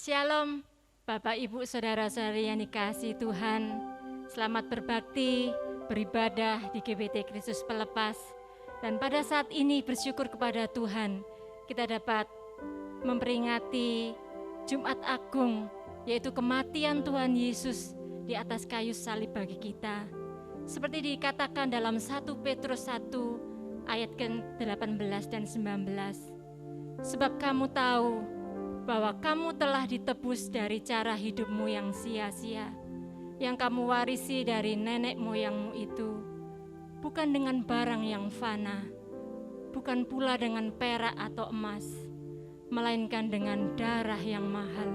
Shalom, Bapak Ibu Saudara-saudari yang dikasihi Tuhan. Selamat berbakti, beribadah di GBT Kristus Pelepas. Dan pada saat ini bersyukur kepada Tuhan, kita dapat memperingati Jumat Agung, yaitu kematian Tuhan Yesus di atas kayu salib bagi kita. Seperti dikatakan dalam 1 Petrus 1 ayat ke-18 dan 19. Sebab kamu tahu bahwa kamu telah ditebus dari cara hidupmu yang sia-sia, yang kamu warisi dari nenek moyangmu itu, bukan dengan barang yang fana, bukan pula dengan perak atau emas, melainkan dengan darah yang mahal,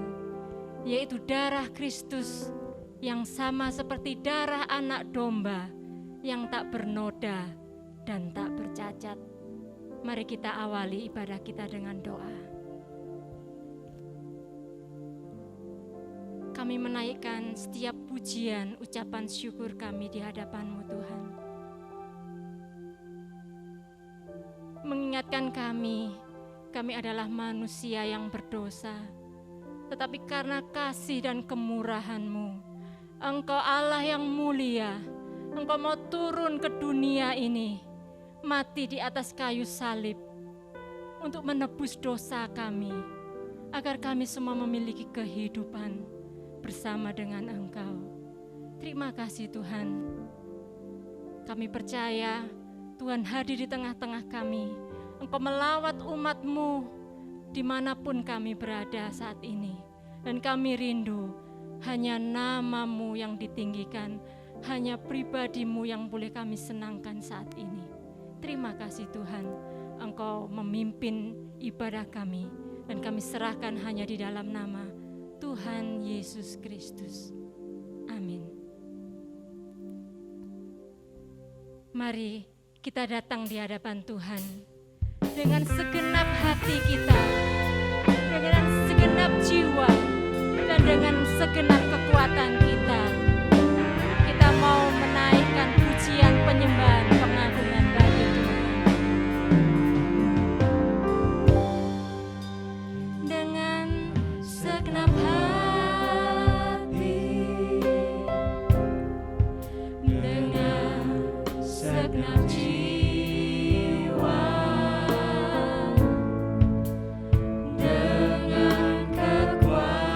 yaitu darah Kristus yang sama seperti darah anak domba yang tak bernoda dan tak bercacat. Mari kita awali ibadah kita dengan doa. Kami menaikkan setiap pujian, ucapan syukur kami di hadapan-Mu Tuhan. Mengingatkan kami adalah manusia yang berdosa, tetapi karena kasih dan kemurahan-Mu, Engkau Allah yang mulia, Engkau mau turun ke dunia ini, mati di atas kayu salib, untuk menebus dosa kami, agar kami semua memiliki kehidupan bersama dengan Engkau. Terima kasih Tuhan. Kami percaya Tuhan hadir di tengah-tengah kami. Engkau melawat umat-Mu dimanapun kami berada saat ini. Dan kami rindu hanya nama-Mu yang ditinggikan, hanya pribadi-Mu yang boleh kami senangkan saat ini. Terima kasih Tuhan, Engkau memimpin ibadah kami, dan kami serahkan hanya di dalam nama Tuhan Yesus Kristus. Amin. Mari kita datang di hadapan Tuhan dengan segenap hati kita, dengan segenap jiwa, dan dengan segenap kekuatan kita. Kita mau menaikkan pujian, penyembahan, pengagungan bagi Tuhan. Dengan segenap hati, dengan segenap jiwa, dengan kekuatanku,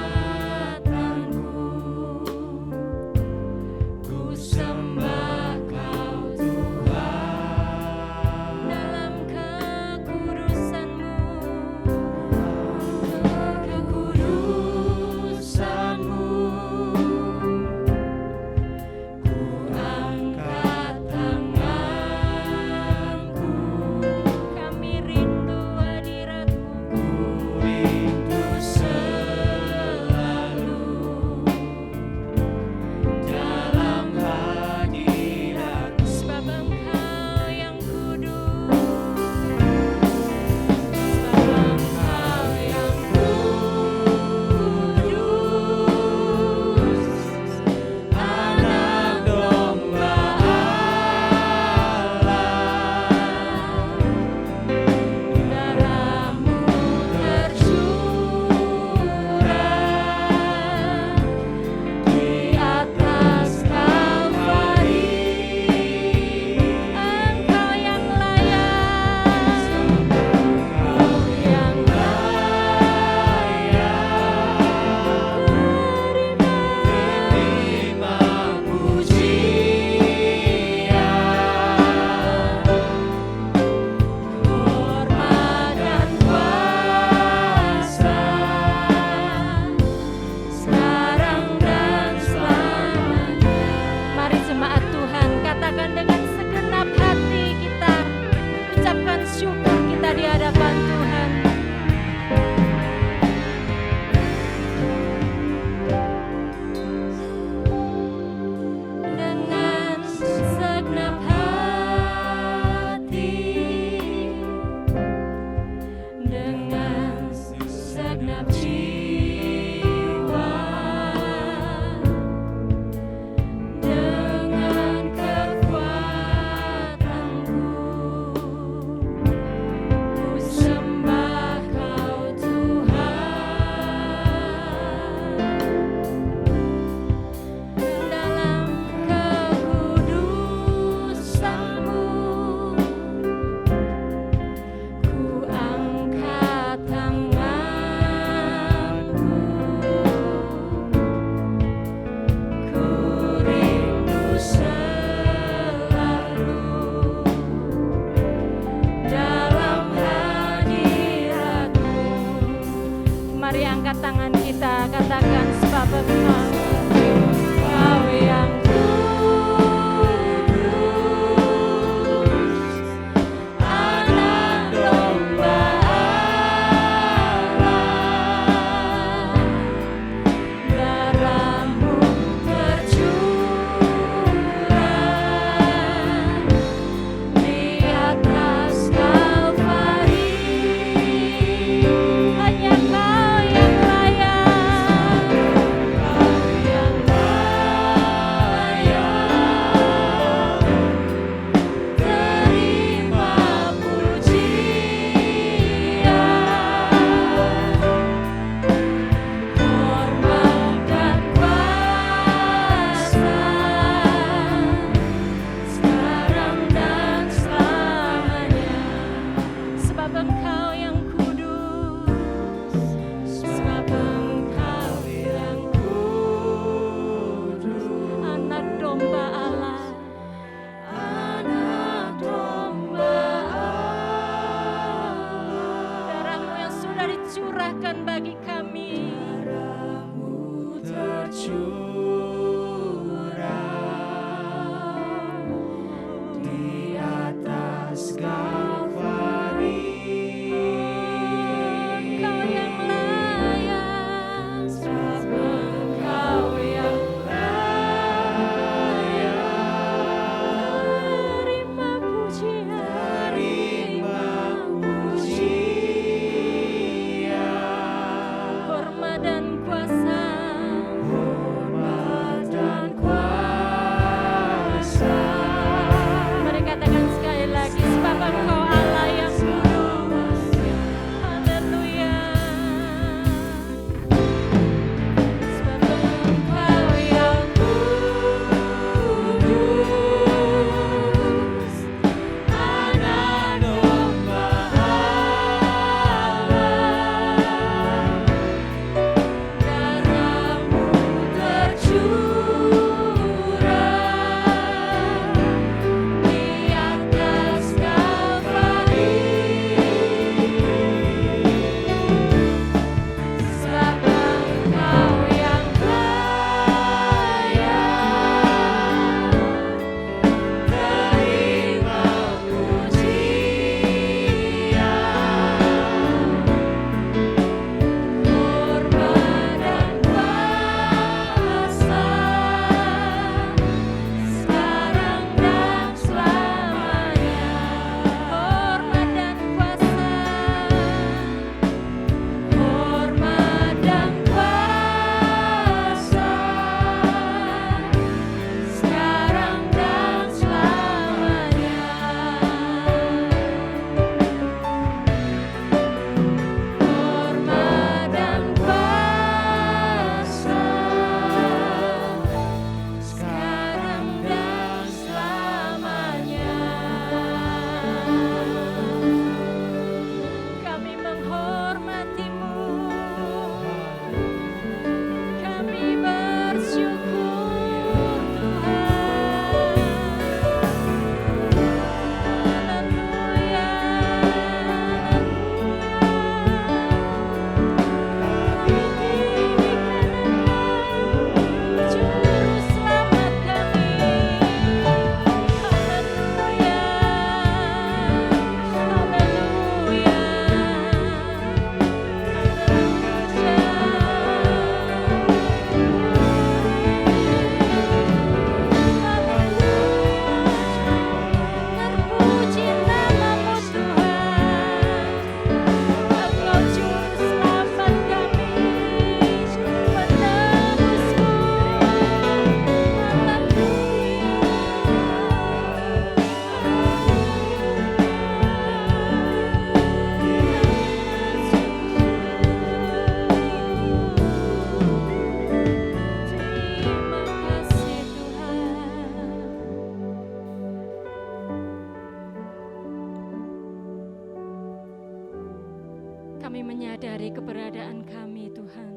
menyadari keberadaan kami, Tuhan.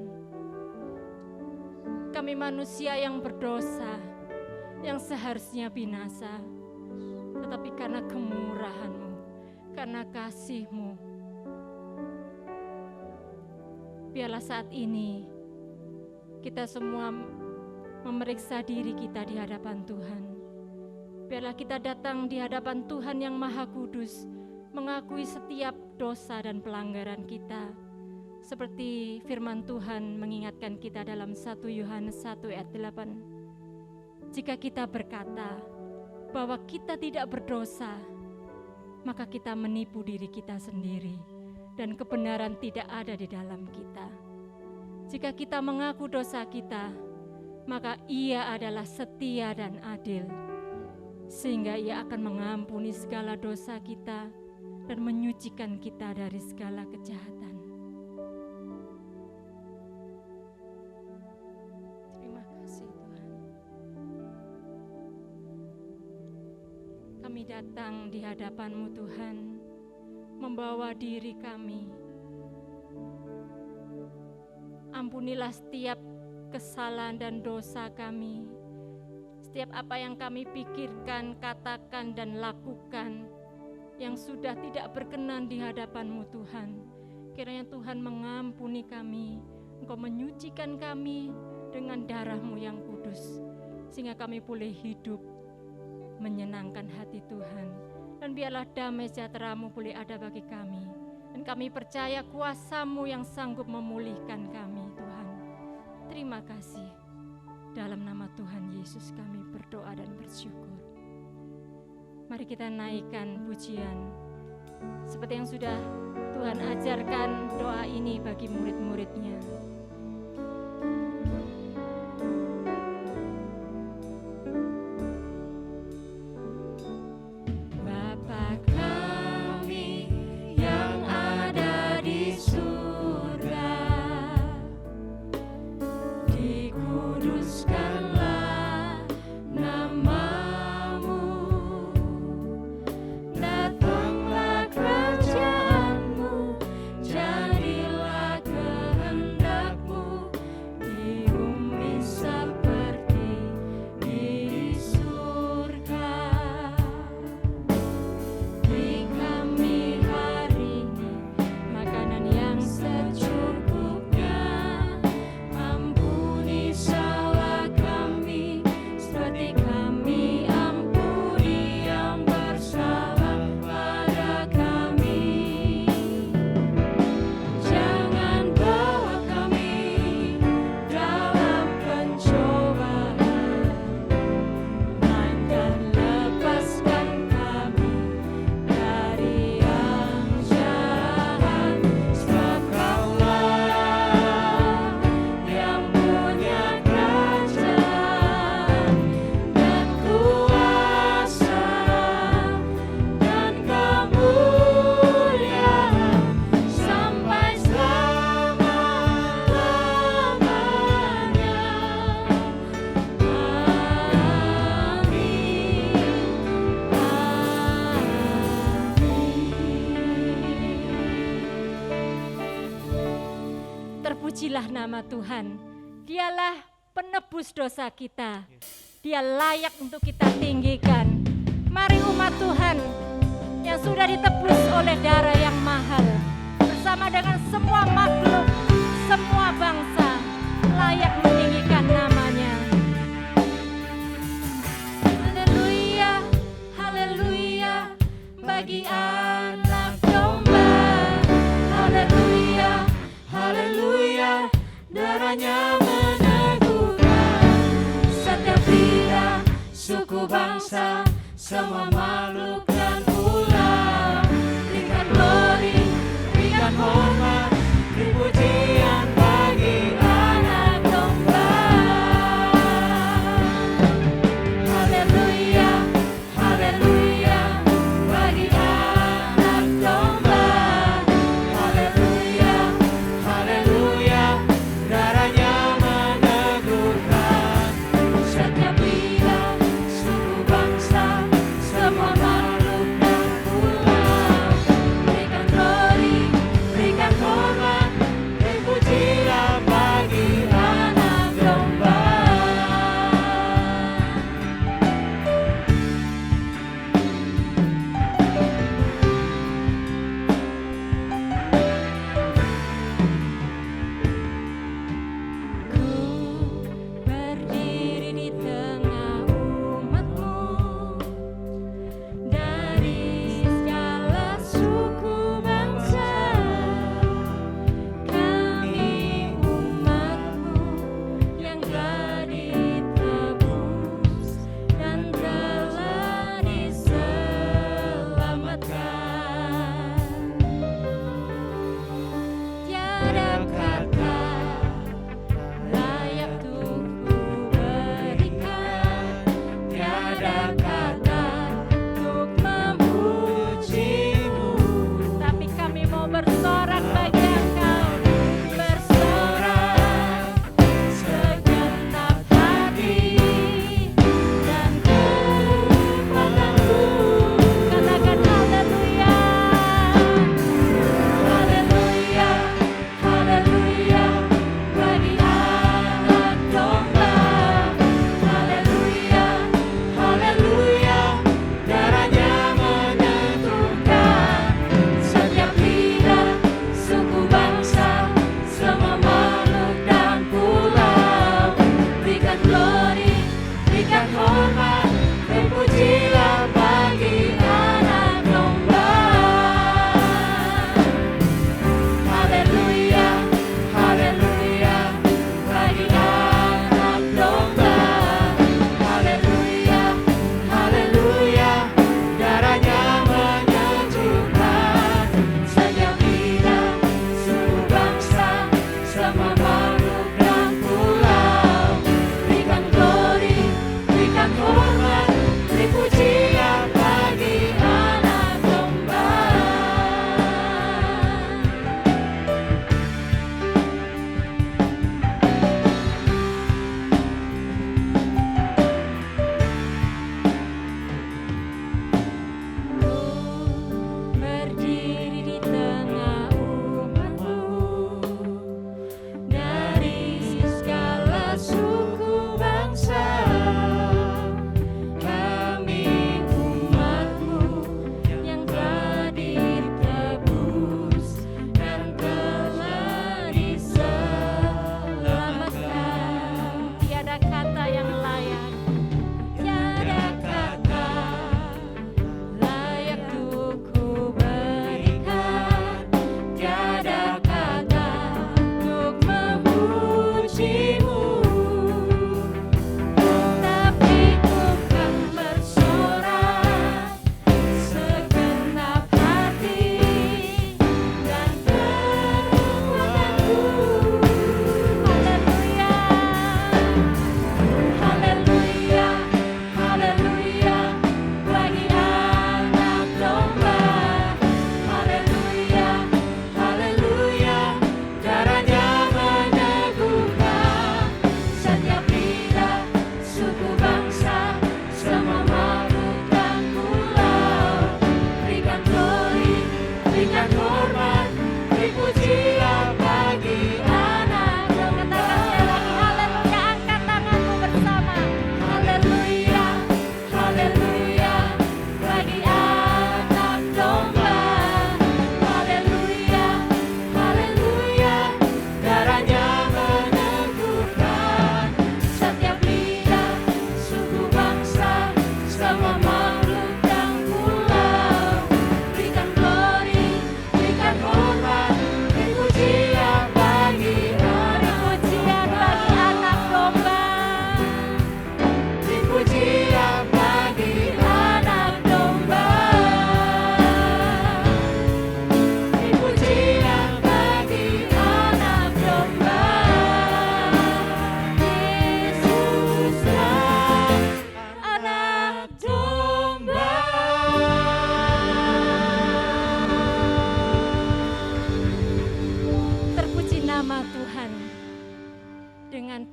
Kami manusia yang berdosa, yang seharusnya binasa, tetapi karena kemurahan-Mu, karena kasih-Mu, biarlah saat ini kita semua memeriksa diri kita di hadapan Tuhan. Biarlah kita datang di hadapan Tuhan yang Maha Kudus, mengakui setiap dosa dan pelanggaran kita. Seperti firman Tuhan mengingatkan kita dalam 1 Yohanes 1 ayat 8. Jika kita berkata bahwa kita tidak berdosa, maka kita menipu diri kita sendiri dan kebenaran tidak ada di dalam kita. Jika kita mengaku dosa kita, maka Ia adalah setia dan adil, sehingga Ia akan mengampuni segala dosa kita dan menyucikan kita dari segala kejahatan. Terima kasih Tuhan. Kami datang di hadapan-Mu Tuhan, membawa diri kami. Ampunilah setiap kesalahan dan dosa kami, setiap apa yang kami pikirkan, katakan, dan lakukan yang sudah tidak berkenan di hadapan-Mu Tuhan. Kiranya Tuhan mengampuni kami, Engkau menyucikan kami dengan darah-Mu yang kudus, sehingga kami boleh hidup menyenangkan hati Tuhan. Dan biarlah damai sejahtera-Mu boleh ada bagi kami, dan kami percaya kuasa-Mu yang sanggup memulihkan kami Tuhan. Terima kasih. Dalam nama Tuhan Yesus kami berdoa dan bersyukur. Mari kita naikkan pujian seperti yang sudah Tuhan ajarkan doa ini bagi murid-muridnya. Terpujilah nama Tuhan. Dialah penebus dosa kita. Dia layak untuk kita tinggikan. Mari umat Tuhan yang sudah ditebus oleh darah yang mahal, bersama dengan semua makhluk, semua bangsa, layak meninggikan namanya. Haleluya, haleluya, bagi anak domba. Haleluya, haleluya, darahnya meneguhkan setiap lidah, suku, bangsa, semua makhluk dan ular. Berikan glory, berikan hormat, beri pujian bagi anak domba. Haleluya, haleluya, bagi anak domba. Haleluya, haleluya, darahnya meneguhkan setiap lidah, suku, bangsa, semua makhluk dan ular. Berikan glory, berikan hormat,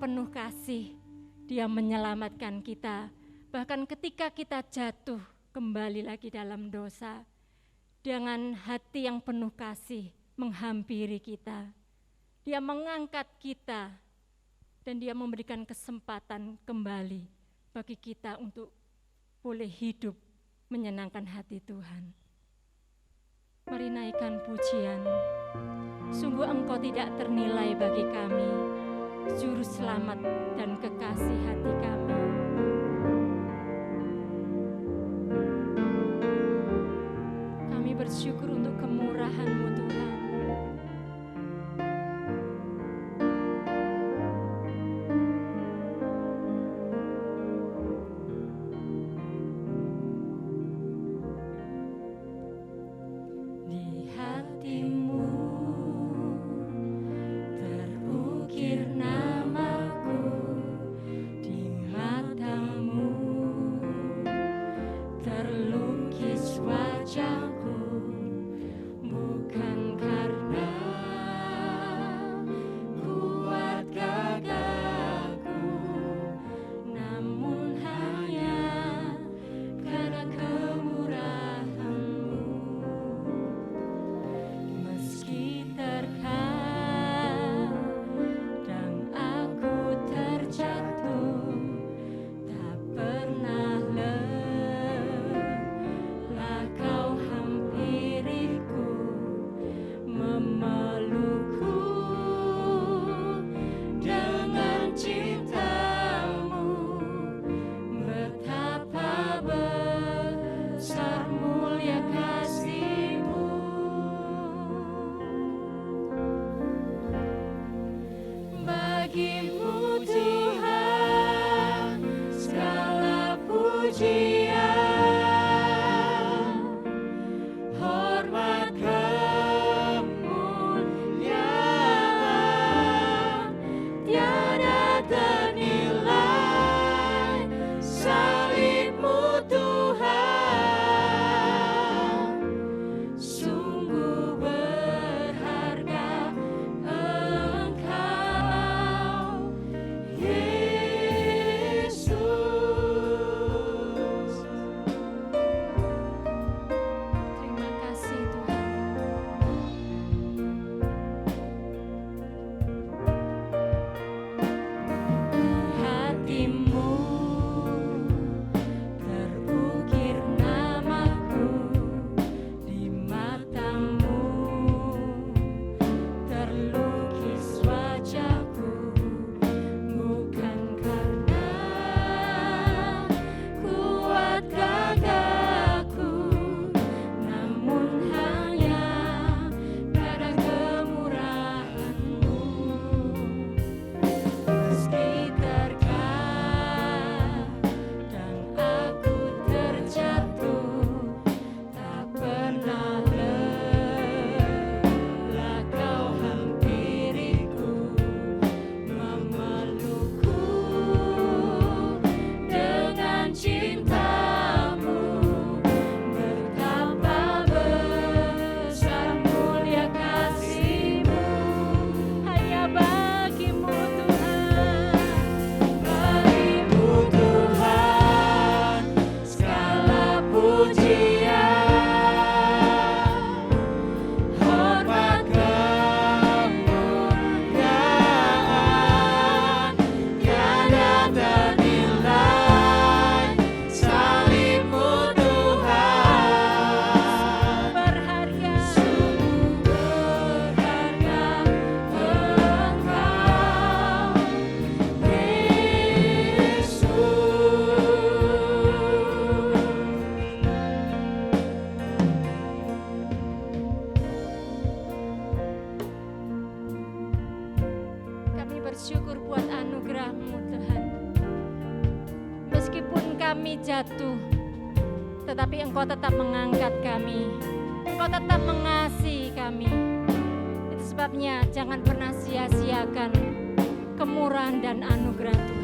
penuh kasih, Dia menyelamatkan kita. Bahkan ketika kita jatuh kembali lagi dalam dosa, dengan hati yang penuh kasih menghampiri kita. Dia mengangkat kita dan Dia memberikan kesempatan kembali bagi kita untuk boleh hidup menyenangkan hati Tuhan. Mari naikkan pujian. Sungguh Engkau tidak ternilai bagi kami, Juru Selamat dan kekasih hati kami. Kami bersyukur untuk kemurahan-Mu Tuhan. Nama bersyukur buat anugerah-Mu Tuhan. Meskipun kami jatuh, tetapi Engkau tetap mengangkat kami. Engkau tetap mengasihi kami. Itu sebabnya jangan pernah sia-siakan kemurahan dan anugerah Tuhan.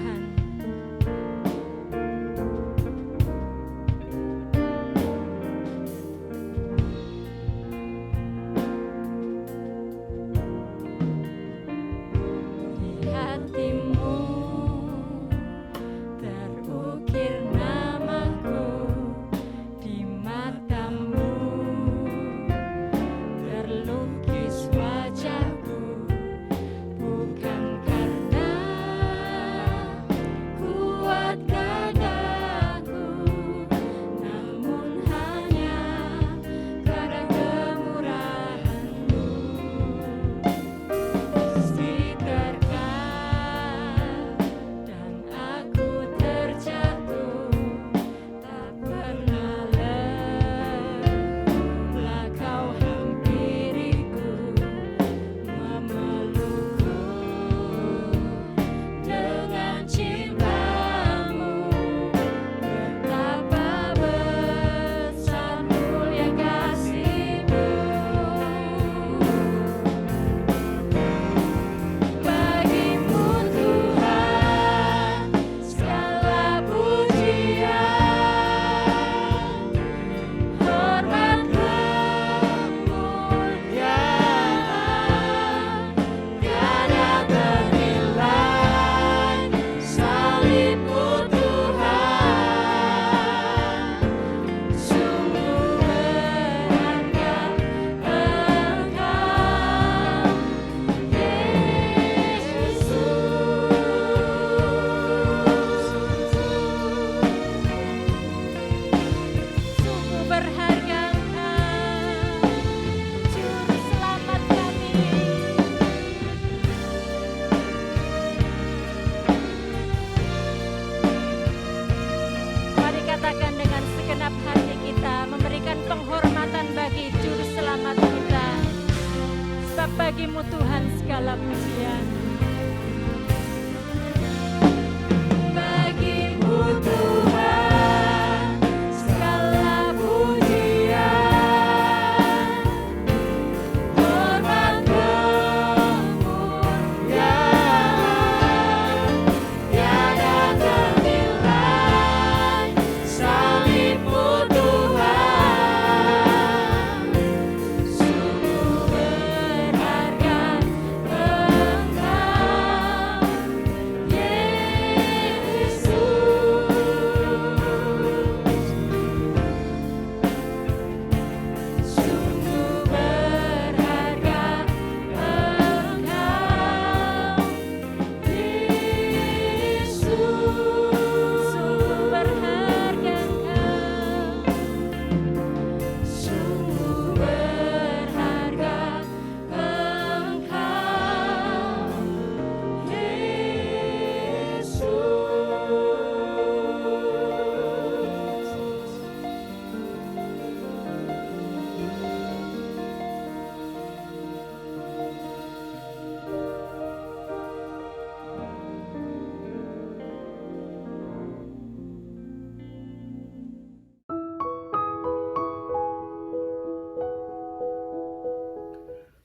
Bukan karena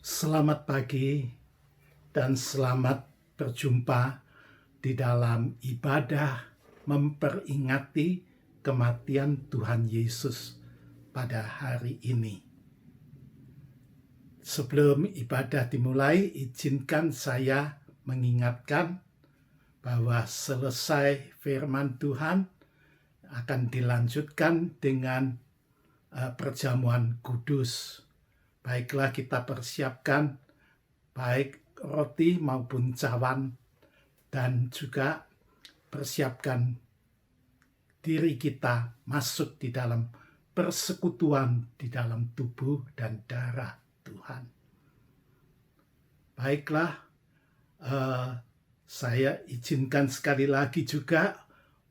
Selamat pagi dan selamat berjumpa di dalam ibadah memperingati kematian Tuhan Yesus pada hari ini. Sebelum ibadah dimulai, izinkan saya mengingatkan bahwa selesai firman Tuhan akan dilanjutkan dengan perjamuan kudus. Baiklah, kita persiapkan baik roti maupun cawan, dan juga persiapkan diri kita masuk di dalam persekutuan di dalam tubuh dan darah Tuhan. Baiklah, saya izinkan sekali lagi juga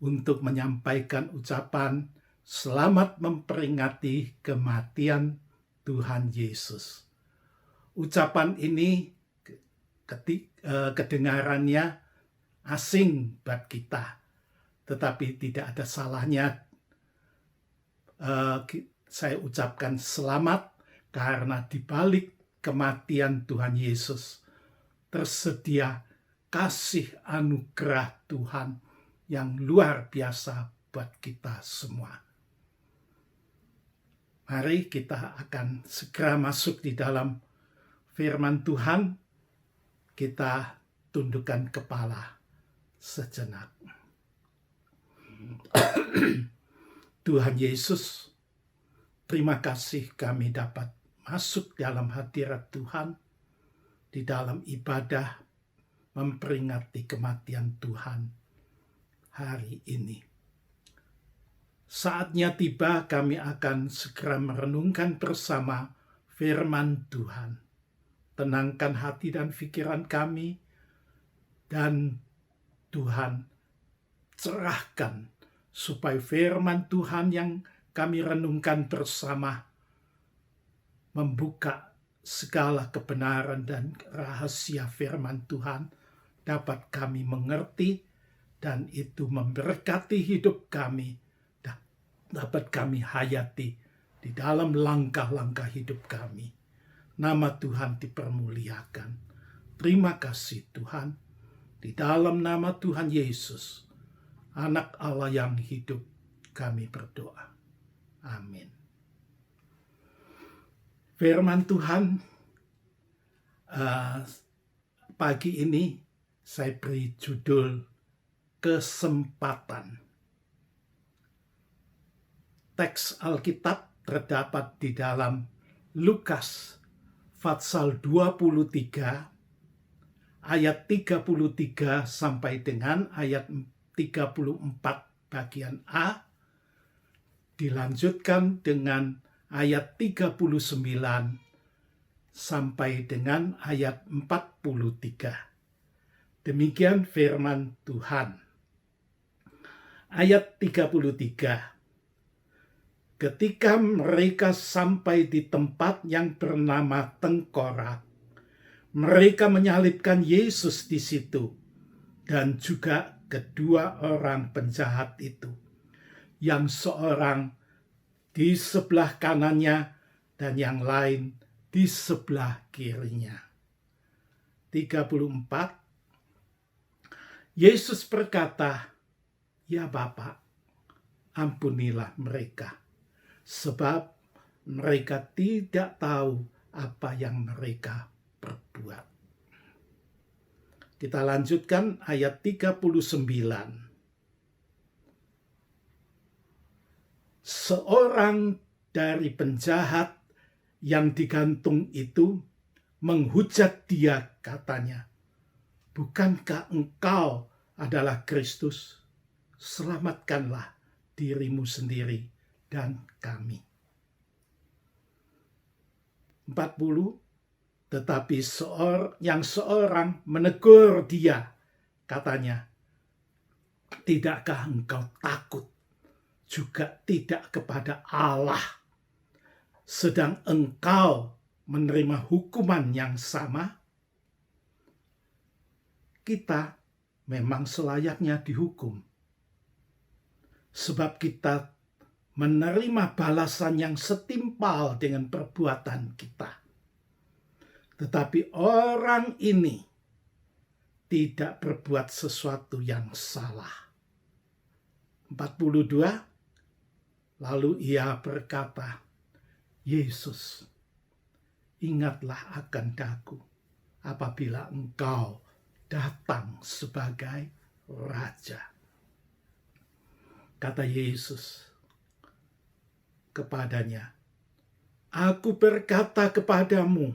untuk menyampaikan ucapan selamat memperingati kematian Tuhan Yesus. Ucapan ini kedengarannya asing buat kita, tetapi tidak ada salahnya saya ucapkan selamat, karena di balik kematian Tuhan Yesus tersedia kasih anugerah Tuhan yang luar biasa buat kita semua. Mari kita akan segera masuk di dalam firman Tuhan. Kita tundukkan kepala sejenak. Tuhan Yesus, terima kasih kami dapat masuk dalam hadirat Tuhan di dalam ibadah memperingati kematian Tuhan hari ini. Saatnya tiba, kami akan segera merenungkan bersama firman Tuhan. Tenangkan hati dan pikiran kami, dan Tuhan cerahkan supaya firman Tuhan yang kami renungkan bersama membuka segala kebenaran dan rahasia firman Tuhan dapat kami mengerti, dan itu memberkati hidup kami, dapat kami hayati di dalam langkah-langkah hidup kami. Nama Tuhan dipermuliakan. Terima kasih Tuhan. Di dalam nama Tuhan Yesus, Anak Allah yang hidup, kami berdoa. Amin. Firman Tuhan pagi ini saya beri judul kesempatan. Teks Alkitab terdapat di dalam Lukas pasal 23 ayat 33 sampai dengan ayat 34 bagian A, dilanjutkan dengan ayat 39 sampai dengan ayat 43. Demikian firman Tuhan. Ayat 33. Ketika mereka sampai di tempat yang bernama Tengkorak, mereka menyalibkan Yesus di situ, dan juga kedua orang penjahat itu, yang seorang di sebelah kanannya dan yang lain di sebelah kirinya. 34. Yesus berkata, "Ya Bapa, ampunilah mereka, sebab mereka tidak tahu apa yang mereka perbuat." Kita lanjutkan ayat 39. Seorang dari penjahat yang digantung itu menghujat dia, katanya, "Bukankah engkau adalah Kristus? Selamatkanlah dirimu sendiri dan kami." 40. Tetapi seorang menegur dia, katanya, "Tidakkah engkau takut juga tidak kepada Allah, sedang engkau menerima hukuman yang sama?" Kita memang selayaknya dihukum, sebab kita menerima balasan yang setimpal dengan perbuatan kita. Tetapi orang ini tidak berbuat sesuatu yang salah. 42, lalu ia berkata, Yesus, ingatlah akan daku apabila engkau datang sebagai Raja. Kata Yesus kepadanya, aku berkata kepadamu,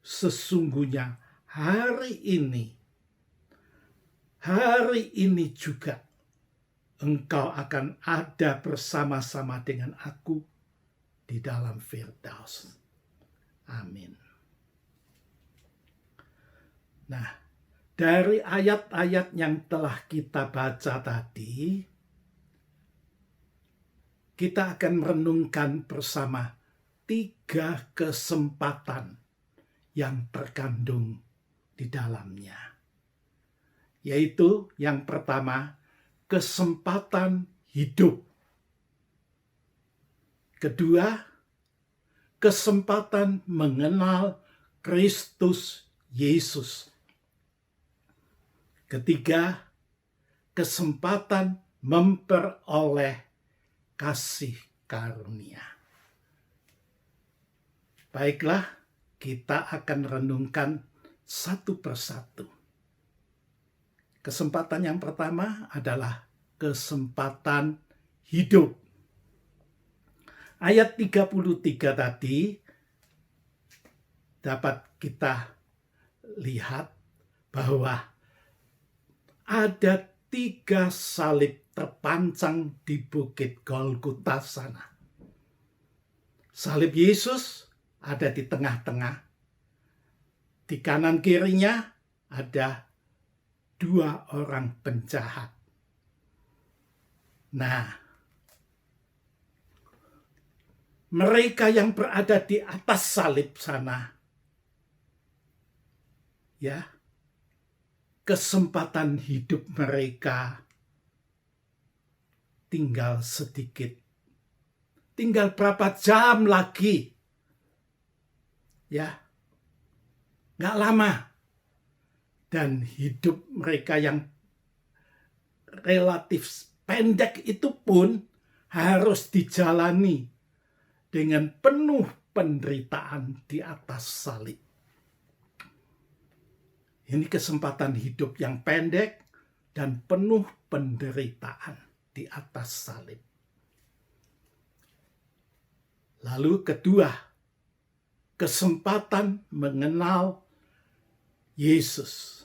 sesungguhnya hari ini juga engkau akan ada bersama-sama dengan aku di dalam Firdaus. Amin. Nah, dari ayat-ayat yang telah kita baca tadi, kita akan merenungkan bersama 3 kesempatan yang terkandung di dalamnya. Yaitu yang pertama, kesempatan hidup. Kedua, kesempatan mengenal Kristus Yesus. Ketiga, kesempatan memperoleh kasih karunia. Baiklah, kita akan renungkan satu persatu. Kesempatan yang pertama adalah kesempatan hidup. Ayat 33 tadi dapat kita lihat bahwa ada 3 salib terpancang di Bukit Golgota sana. Salib Yesus ada di tengah-tengah. Di kanan kirinya ada 2 orang penjahat. Nah, mereka yang berada di atas salib sana, ya, kesempatan hidup mereka tinggal sedikit. Tinggal berapa jam lagi. Ya, nggak lama. Dan hidup mereka yang relatif pendek itu pun harus dijalani dengan penuh penderitaan di atas salib. Ini kesempatan hidup yang pendek dan penuh penderitaan di atas salib. Lalu kedua, kesempatan mengenal Yesus.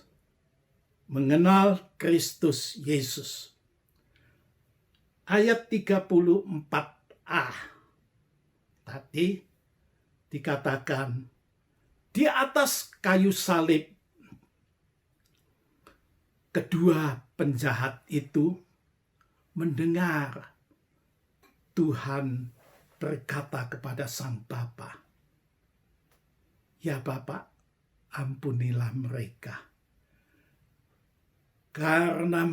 Mengenal Kristus Yesus. Ayat 34a. Tadi dikatakan di atas kayu salib kedua penjahat itu mendengar Tuhan berkata kepada Sang Bapa, "Ya Bapa, ampunilah mereka, karena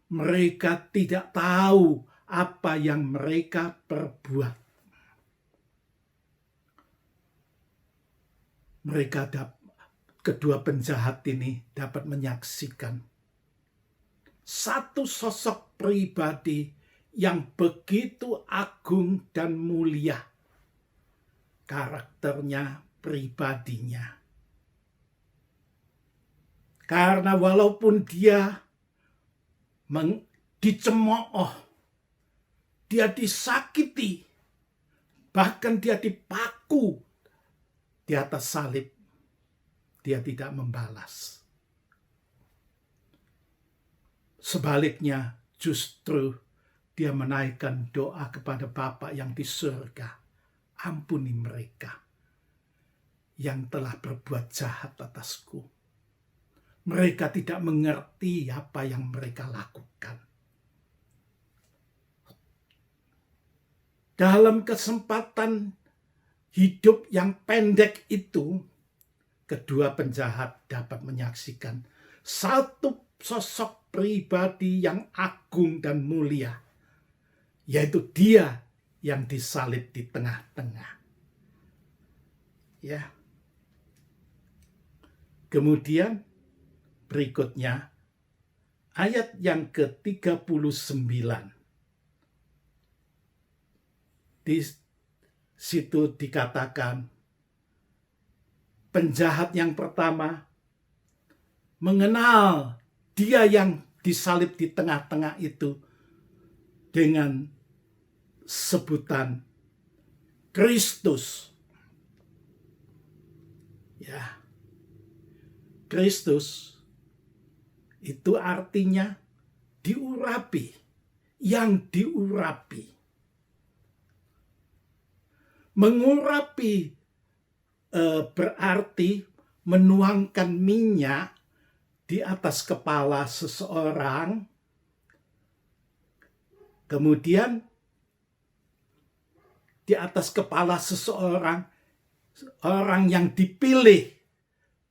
mereka tidak tahu apa yang mereka perbuat." Kedua penjahat ini dapat menyaksikan satu sosok pribadi yang begitu agung dan mulia. Karakternya, pribadinya. Karena walaupun dia dicemooh, dia disakiti, bahkan dia dipaku di atas salib, dia tidak membalas. Sebaliknya, justru dia menaikkan doa kepada Bapa yang di surga. Ampuni mereka yang telah berbuat jahat atasku. Mereka tidak mengerti apa yang mereka lakukan. Dalam kesempatan hidup yang pendek itu, kedua penjahat dapat menyaksikan satu sosok pribadi yang agung dan mulia, yaitu dia yang disalib di tengah-tengah. Ya. Kemudian berikutnya ayat yang ke-39. Di situ dikatakan penjahat yang pertama mengenal dia yang disalib di tengah-tengah itu dengan sebutan Kristus. Ya. Kristus itu artinya diurapi, yang diurapi. Mengurapi berarti menuangkan minyak di atas kepala seseorang, kemudian di atas kepala seseorang, orang yang dipilih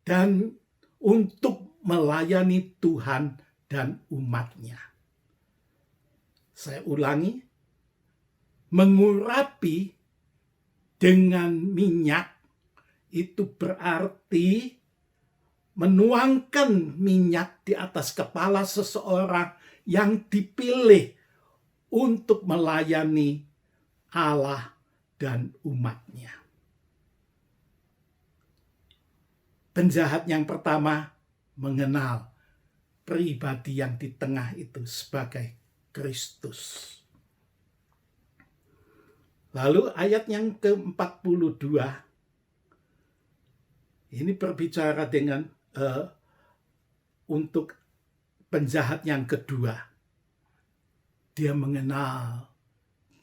dan untuk melayani Tuhan dan umatnya. Saya ulangi, mengurapi dengan minyak itu berarti menuangkan minyak di atas kepala seseorang yang dipilih untuk melayani Allah dan umatnya. Penjahat yang pertama mengenal pribadi yang di tengah itu sebagai Kristus. Lalu ayat yang ke-42 ini berbicara dengan untuk penjahat yang kedua. Dia mengenal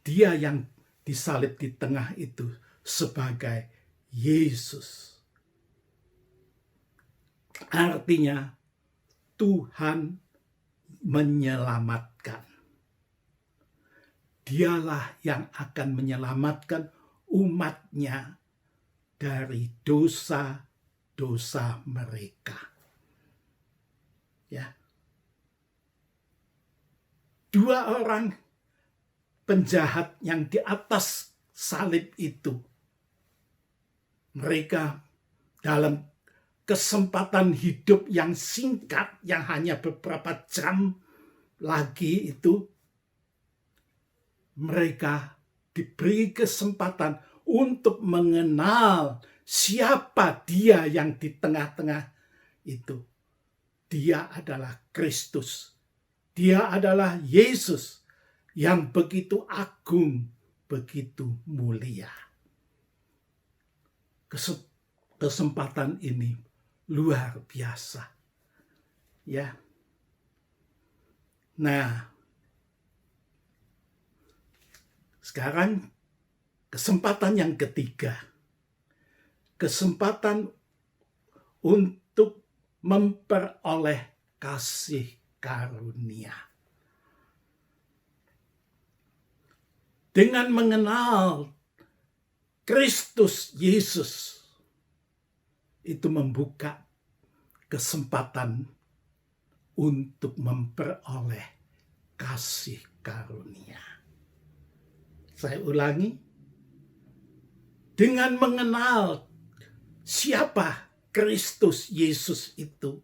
dia yang disalib di tengah itu sebagai Yesus. Artinya Tuhan menyelamatkan. Dialah yang akan menyelamatkan umatnya dari dosa-dosa mereka. Ya. Dua orang penjahat yang di atas salib itu, mereka dalam kesempatan hidup yang singkat, yang hanya beberapa jam lagi itu, mereka diberi kesempatan untuk mengenal siapa dia yang di tengah-tengah itu. Dia adalah Kristus. Dia adalah Yesus yang begitu agung, begitu mulia. Kesempatan ini luar biasa. Ya. Nah, sekarang kesempatan yang ketiga. Kesempatan untuk memperoleh kasih karunia. Dengan mengenal Kristus Yesus, itu membuka kesempatan untuk memperoleh kasih karunia. Saya ulangi, dengan mengenal siapa Kristus Yesus itu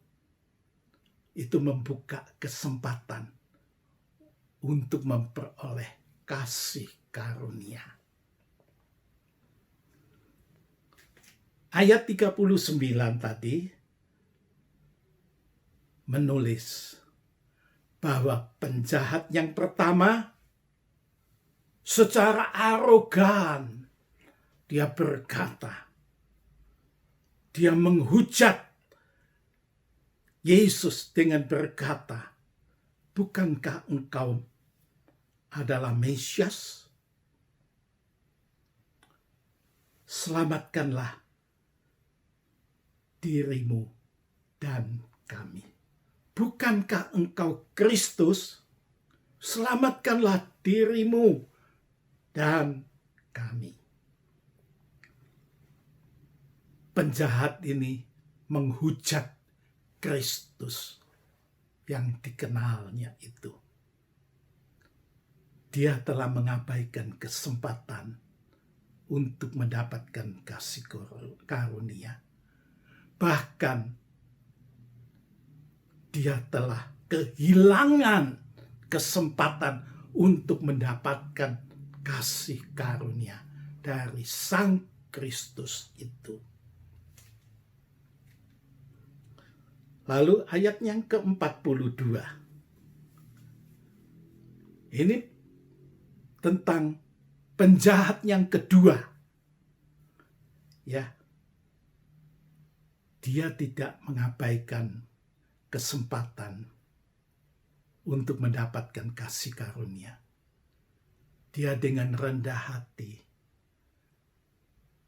membuka kesempatan untuk memperoleh kasih karunia. Ayat 39 tadi menulis bahwa penjahat yang pertama secara arogan dia berkata, dia menghujat Yesus dengan berkata, bukankah engkau adalah Mesias? Selamatkanlah dirimu dan kami. Bukankah engkau Kristus? Selamatkanlah dirimu dan kami. Penjahat ini menghujat Kristus yang dikenalnya itu. Dia telah mengabaikan kesempatan untuk mendapatkan kasih karunia. Bahkan dia telah kehilangan kesempatan untuk mendapatkan kasih karunia dari Sang Kristus itu. Lalu ayat yang ke-42. Ini tentang penjahat yang kedua. Ya. Dia tidak mengabaikan kesempatan untuk mendapatkan kasih karunia. Dia dengan rendah hati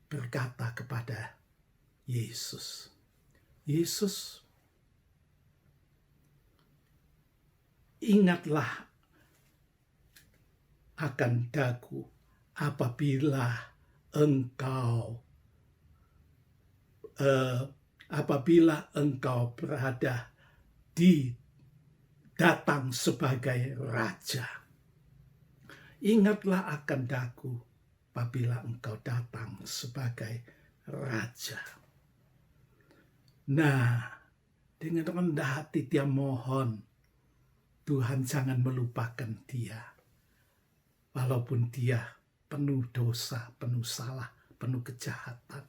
berkata kepada Yesus, Yesus, ingatlah akan daku apabila engkau berada datang sebagai raja. Ingatlah akan daku apabila engkau datang sebagai raja. Nah, dengan rendah hati dia mohon Tuhan jangan melupakan dia. Walaupun dia penuh dosa, penuh salah, penuh kejahatan.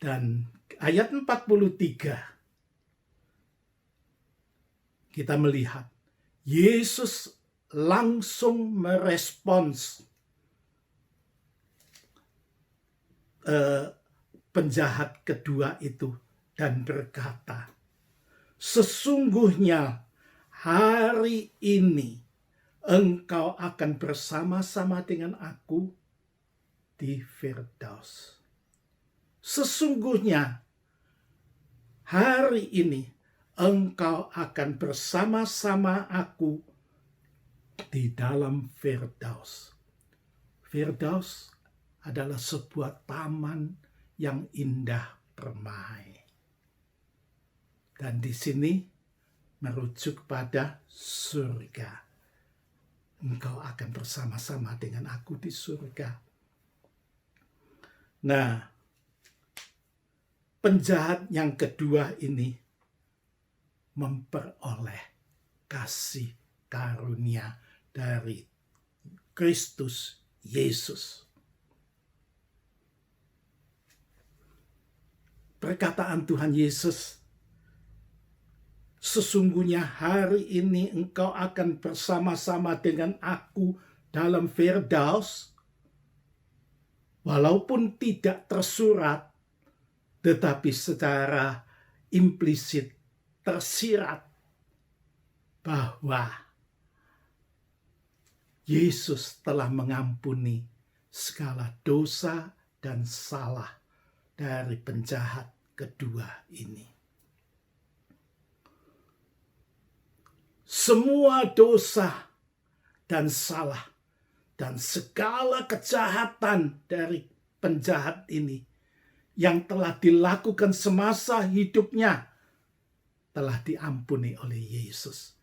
Dan ayat 43 kita melihat Yesus langsung merespons penjahat kedua itu dan berkata, sesungguhnya hari ini engkau akan bersama-sama dengan aku di Firdaus. Sesungguhnya hari ini engkau akan bersama-sama aku di dalam Firdaus. Firdaus adalah sebuah taman yang indah permai. Dan di sini merujuk pada surga. Engkau akan bersama-sama dengan aku di surga. Nah, penjahat yang kedua ini memperoleh kasih karunia dari Kristus Yesus. Perkataan Tuhan Yesus, sesungguhnya hari ini engkau akan bersama-sama dengan aku dalam Firdaus, walaupun tidak tersurat, tetapi secara implisit tersirat bahwa Yesus telah mengampuni segala dosa dan salah dari penjahat kedua ini. Semua dosa dan salah dan segala kejahatan dari penjahat ini yang telah dilakukan semasa hidupnya telah diampuni oleh Yesus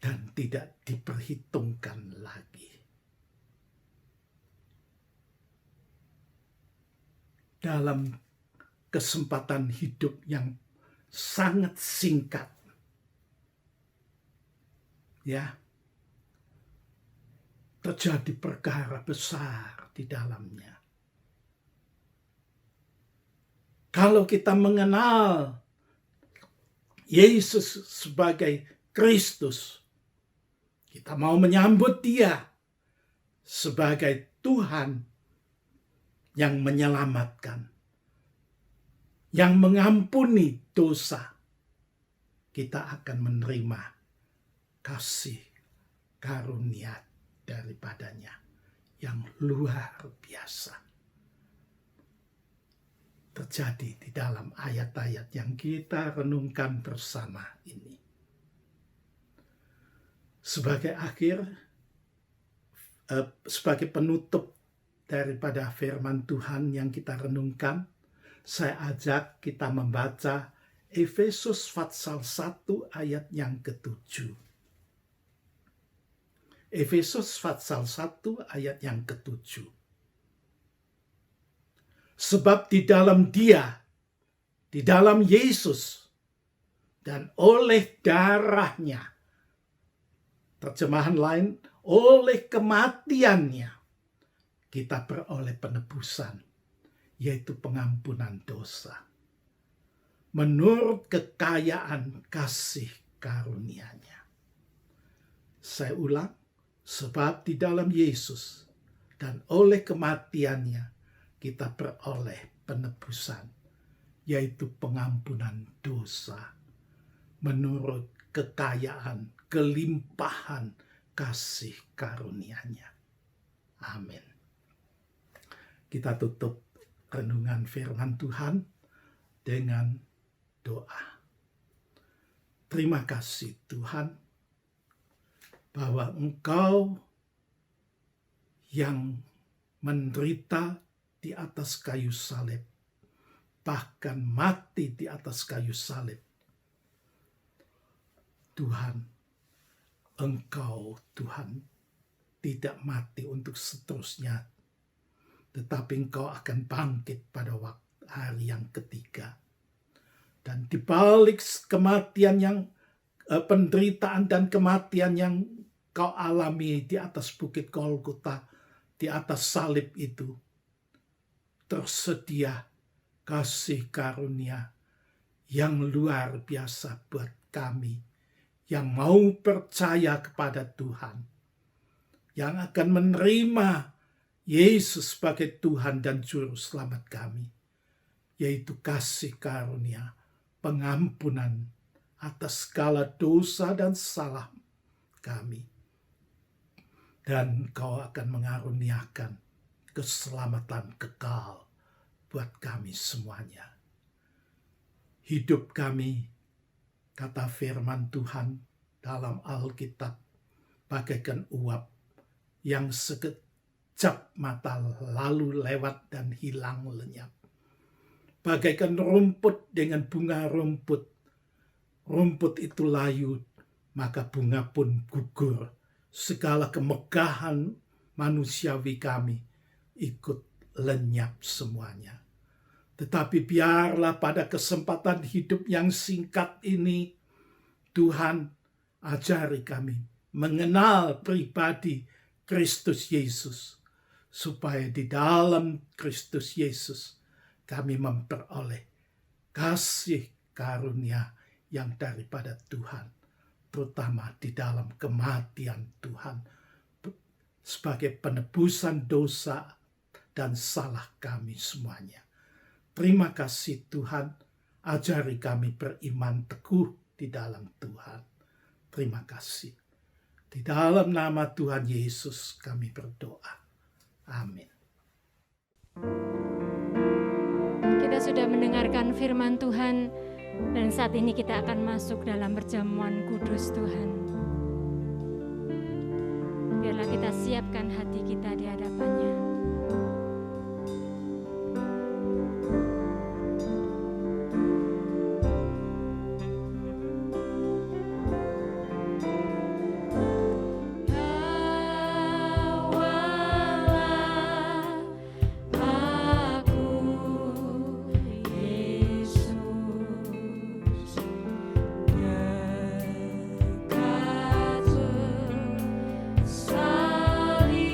dan tidak diperhitungkan lagi. Dalam kesempatan hidup yang sangat singkat, ya, terjadi perkara besar di dalamnya. Kalau kita mengenal Yesus sebagai Kristus, kita mau menyambut Dia sebagai Tuhan yang menyelamatkan, yang mengampuni dosa, kita akan menerima kasih karunia daripadanya yang luar biasa. Terjadi di dalam ayat-ayat yang kita renungkan bersama ini. Sebagai penutup daripada firman Tuhan yang kita renungkan, saya ajak kita membaca Efesus pasal 1 ayat yang ke-7. Efesus pasal 1 ayat yang ke-7. Sebab di dalam Dia di dalam Yesus dan oleh darahnya. Terjemahan lain, oleh kematiannya kita beroleh penebusan, yaitu pengampunan dosa. Menurut kekayaan kasih karunia-Nya. Saya ulang, sebab di dalam Yesus dan oleh kematiannya kita beroleh penebusan, yaitu pengampunan dosa. Menurut kekayaan, kelimpahan kasih karunia-Nya. Amin. Kita tutup renungan firman Tuhan dengan doa. Terima kasih Tuhan bahwa Engkau yang menderita di atas kayu salib, bahkan mati di atas kayu salib. Tuhan, Engkau Tuhan tidak mati untuk seterusnya, tetapi Engkau akan bangkit pada hari yang ketiga. Dan di balik kematian yang penderitaan dan kematian yang Kau alami di atas bukit Golgota, di atas salib itu, tersedia kasih karunia yang luar biasa buat kami yang mau percaya kepada Tuhan, yang akan menerima Yesus sebagai Tuhan dan Juru Selamat kami, yaitu kasih karunia, pengampunan atas segala dosa dan salah kami. Dan Kau akan mengaruniakan keselamatan kekal buat kami semuanya. Hidup kami, kata firman Tuhan dalam Alkitab, bagaikan uap yang sekejap mata lalu lewat dan hilang lenyap. Bagaikan rumput dengan bunga rumput. Rumput itu layu, maka bunga pun gugur. Segala kemegahan manusiawi kami ikut lenyap semuanya. Tetapi biarlah pada kesempatan hidup yang singkat ini, Tuhan ajari kami mengenal pribadi Kristus Yesus, supaya di dalam Kristus Yesus kami memperoleh kasih karunia yang daripada Tuhan, terutama di dalam kematian Tuhan sebagai penebusan dosa dan salah kami semuanya. Terima kasih Tuhan, ajari kami beriman teguh di dalam Tuhan. Terima kasih. Di dalam nama Tuhan Yesus kami berdoa. Amin. Kita sudah mendengarkan firman Tuhan, dan saat ini kita akan masuk dalam perjamuan kudus Tuhan. Biarlah kita siapkan hati kita di hadapan-Nya. Salib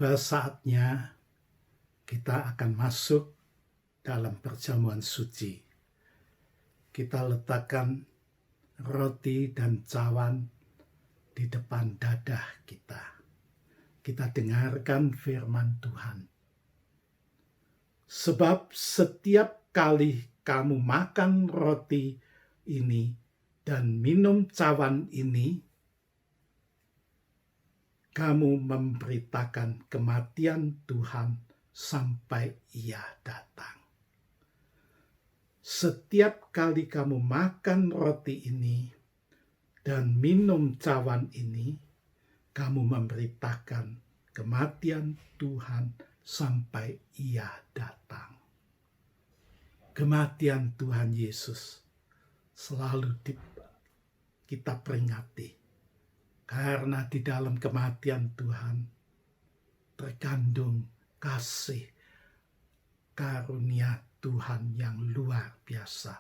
tiba saatnya kita akan masuk dalam perjamuan suci. Kita letakkan roti dan cawan di depan dadah kita. Kita dengarkan firman Tuhan. Sebab setiap kali kamu makan roti ini dan minum cawan ini, kamu memberitakan kematian Tuhan sampai Ia datang. Setiap kali kamu makan roti ini dan minum cawan ini, kamu memberitakan kematian Tuhan sampai Ia datang. Kematian Tuhan Yesus selalu kita peringati. Karena di dalam kematian Tuhan terkandung kasih karunia Tuhan yang luar biasa.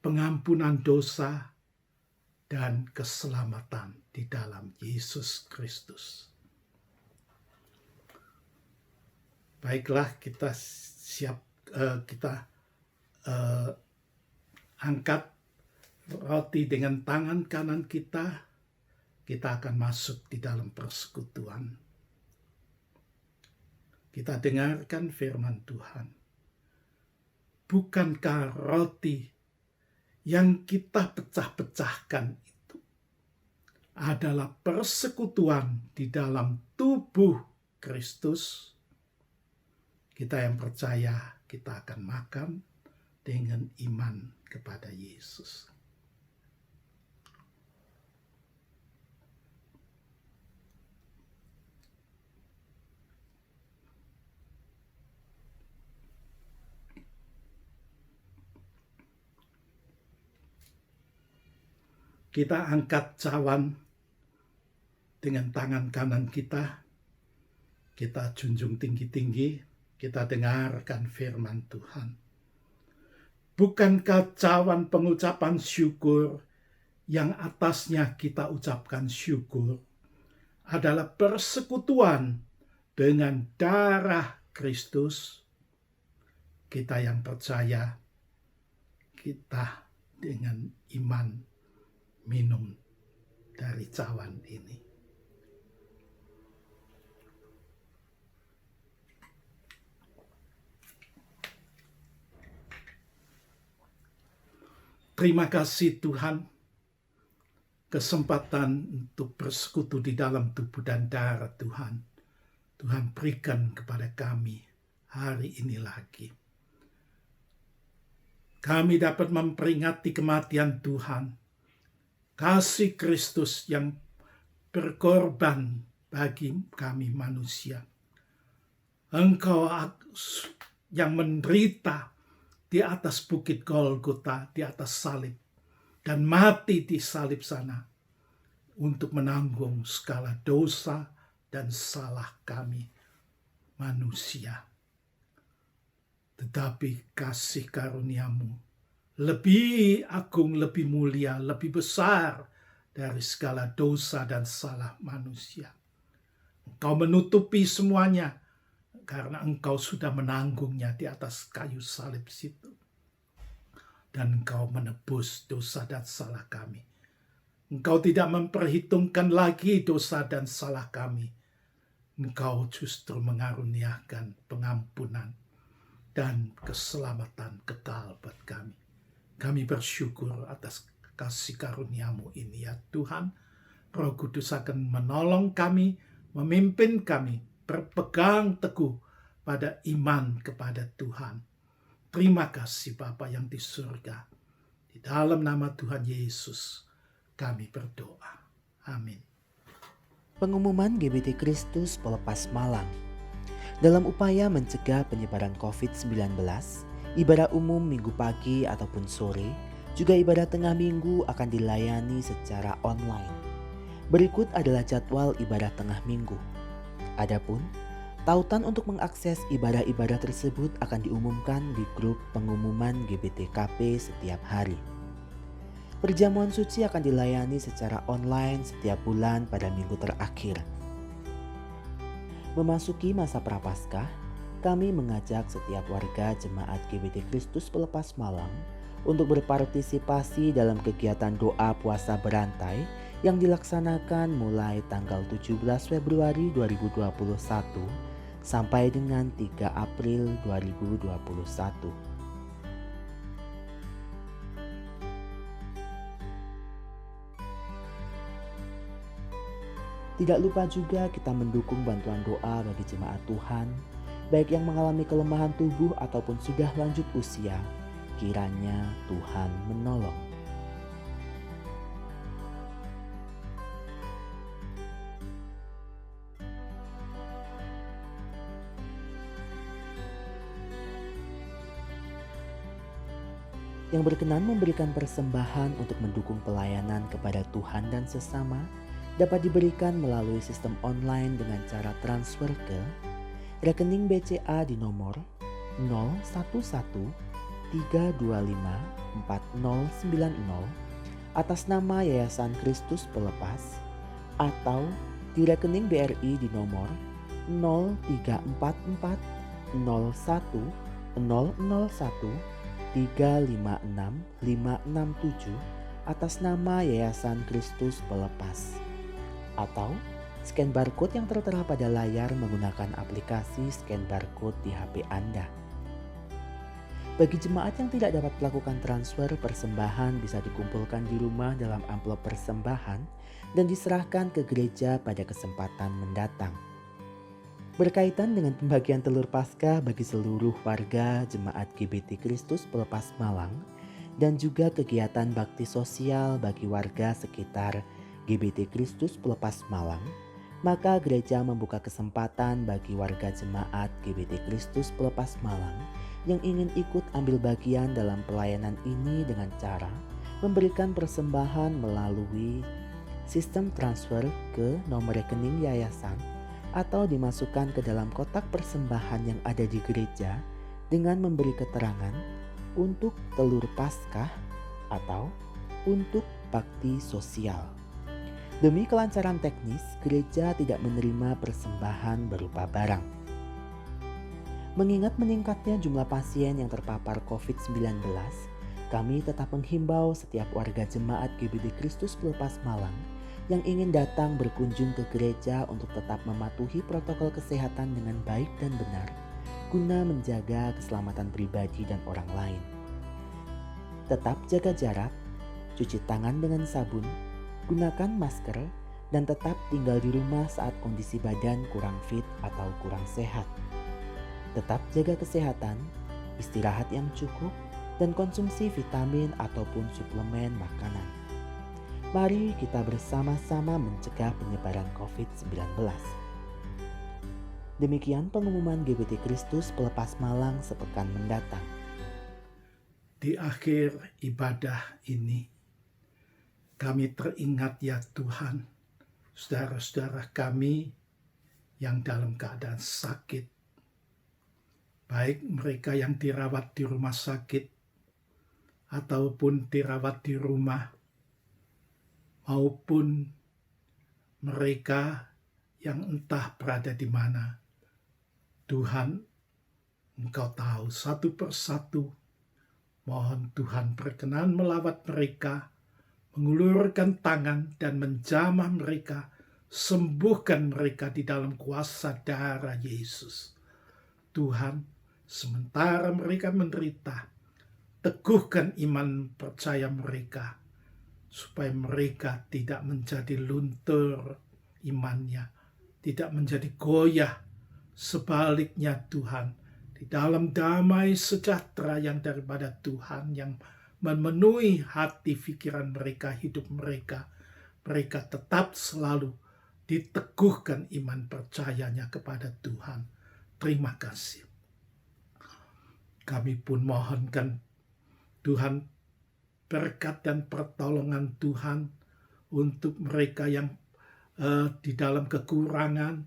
Pengampunan dosa dan keselamatan di dalam Yesus Kristus. Baiklah, kita angkat roti dengan tangan kanan kita. Kita akan masuk di dalam persekutuan. Kita dengarkan firman Tuhan. Bukankah roti yang kita pecah-pecahkan itu adalah persekutuan di dalam tubuh Kristus? Kita yang percaya, kita akan makan dengan iman kepada Yesus. Kita angkat cawan dengan tangan kanan kita. Kita junjung tinggi-tinggi. Kita dengarkan firman Tuhan. Bukankah cawan pengucapan syukur yang atasnya kita ucapkan syukur adalah persekutuan dengan darah Kristus? Kita yang percaya, kita dengan iman minum dari cawan ini. Terima kasih Tuhan, kesempatan untuk bersekutu di dalam tubuh dan darah Tuhan. Tuhan berikan kepada kami hari ini lagi. Kami dapat memperingati kematian Tuhan. Kasih Kristus yang berkorban bagi kami manusia. Engkau yang menderita di atas bukit Golgota, di atas salib, dan mati di salib sana untuk menanggung segala dosa dan salah kami manusia. Tetapi kasih karuniamu lebih agung, lebih mulia, lebih besar dari segala dosa dan salah manusia. Engkau menutupi semuanya karena engkau sudah menanggungnya di atas kayu salib situ. Dan engkau menebus dosa dan salah kami. Engkau tidak memperhitungkan lagi dosa dan salah kami. Engkau justru mengaruniakan pengampunan dan keselamatan kekal buat kami. Kami bersyukur atas kasih karunia-Mu ini ya Tuhan. Roh Kudus akan menolong kami, memimpin kami, berpegang teguh pada iman kepada Tuhan. Terima kasih Bapa yang di surga. Di dalam nama Tuhan Yesus kami berdoa. Amin. Pengumuman GBT Kristus Pelepas Malang. Dalam upaya mencegah penyebaran COVID-19, ibadah umum minggu pagi ataupun sore, juga ibadah tengah minggu akan dilayani secara online. Berikut adalah jadwal ibadah tengah minggu. Adapun, tautan untuk mengakses ibadah-ibadah tersebut akan diumumkan di grup pengumuman GBTKP setiap hari. Perjamuan suci akan dilayani secara online setiap bulan pada minggu terakhir. Memasuki masa Prapaskah, kami mengajak setiap warga jemaat GBT Kristus Pelepas Malang untuk berpartisipasi dalam kegiatan doa puasa berantai yang dilaksanakan mulai tanggal 17 Februari 2021 sampai dengan 3 April 2021. Tidak lupa juga kita mendukung bantuan doa bagi jemaat Tuhan, baik yang mengalami kelemahan tubuh ataupun sudah lanjut usia. Kiranya Tuhan menolong. Yang berkenan memberikan persembahan untuk mendukung pelayanan kepada Tuhan dan sesama dapat diberikan melalui sistem online dengan cara transfer ke rekening BCA di nomor 0113254090 atas nama Yayasan Kristus Pelepas, atau di rekening BRI di nomor 03440001356567 atas nama Yayasan Kristus Pelepas, atau scan barcode yang tertera pada layar menggunakan aplikasi scan barcode di HP Anda. Bagi jemaat yang tidak dapat melakukan transfer, persembahan bisa dikumpulkan di rumah dalam amplop persembahan dan diserahkan ke gereja pada kesempatan mendatang. Berkaitan dengan pembagian telur Paskah bagi seluruh warga jemaat GBT Kristus Pelepas Malang dan juga kegiatan bakti sosial bagi warga sekitar GBT Kristus Pelepas Malang, maka gereja membuka kesempatan bagi warga jemaat GBT Kristus Pelepas Malang yang ingin ikut ambil bagian dalam pelayanan ini dengan cara memberikan persembahan melalui sistem transfer ke nomor rekening yayasan atau dimasukkan ke dalam kotak persembahan yang ada di gereja dengan memberi keterangan untuk telur Paskah atau untuk bakti sosial. Demi kelancaran teknis, gereja tidak menerima persembahan berupa barang. Mengingat meningkatnya jumlah pasien yang terpapar COVID-19, kami tetap menghimbau setiap warga jemaat GBT Kristus Pelepas Malang yang ingin datang berkunjung ke gereja untuk tetap mematuhi protokol kesehatan dengan baik dan benar, guna menjaga keselamatan pribadi dan orang lain. Tetap jaga jarak, cuci tangan dengan sabun, gunakan masker, dan tetap tinggal di rumah saat kondisi badan kurang fit atau kurang sehat. Tetap jaga kesehatan, istirahat yang cukup, dan konsumsi vitamin ataupun suplemen makanan. Mari kita bersama-sama mencegah penyebaran COVID-19. Demikian pengumuman GBT Kristus Pelepas Malang sepekan mendatang. Di akhir ibadah ini, kami teringat ya Tuhan, saudara-saudara kami yang dalam keadaan sakit, baik mereka yang dirawat di rumah sakit ataupun dirawat di rumah, maupun mereka yang entah berada di mana. Tuhan, Engkau tahu satu persatu. Mohon Tuhan berkenan melawat mereka, mengulurkan tangan dan menjamah mereka, sembuhkan mereka di dalam kuasa darah Yesus. Tuhan, sementara mereka menderita, teguhkan iman percaya mereka, supaya mereka tidak menjadi luntur imannya, tidak menjadi goyah. Sebaliknya Tuhan, di dalam damai sejahtera yang daripada Tuhan yang memenuhi hati pikiran mereka, hidup mereka, mereka tetap selalu diteguhkan iman percayanya kepada Tuhan. Terima kasih. Kami pun mohonkan Tuhan berkat dan pertolongan Tuhan untuk mereka yang di dalam kekurangan,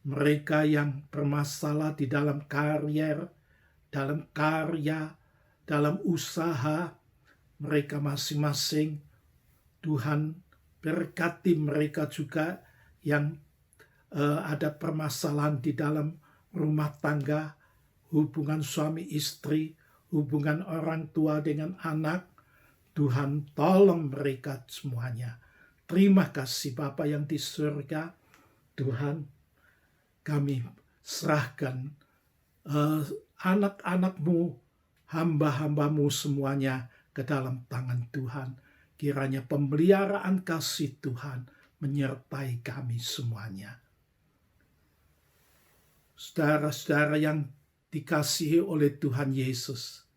mereka yang bermasalah di dalam karier, dalam karya, dalam usaha, mereka masing-masing. Tuhan berkati mereka juga yang ada permasalahan di dalam rumah tangga, hubungan suami istri, hubungan orang tua dengan anak. Tuhan tolong mereka semuanya. Terima kasih Bapa yang di surga. Tuhan, kami serahkan anak-anak-Mu, hamba-hamba-Mu semuanya ke dalam tangan Tuhan. Kiranya pemeliharaan kasih Tuhan menyertai kami semuanya. Saudara-saudara yang dikasihi oleh Tuhan Yesus,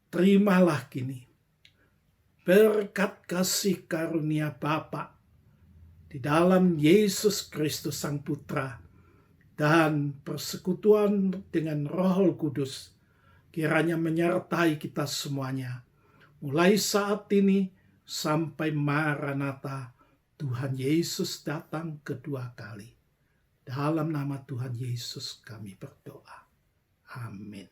terimalah kini berkat kasih karunia Bapa di dalam Yesus Kristus Sang Putra dan persekutuan dengan Roh Kudus kiranya menyertai kita semuanya mulai saat ini sampai Maranatha Tuhan Yesus datang kedua kali. Dalam nama Tuhan Yesus kami berdoa. Amin.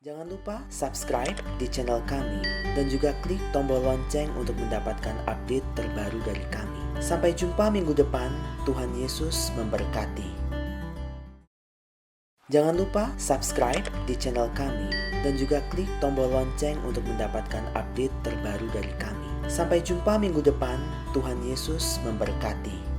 Jangan lupa subscribe di channel kami dan juga klik tombol lonceng untuk mendapatkan update terbaru dari kami. Sampai jumpa minggu depan, Tuhan Yesus memberkati. Jangan lupa subscribe di channel kami dan juga klik tombol lonceng untuk mendapatkan update terbaru dari kami. Sampai jumpa minggu depan, Tuhan Yesus memberkati.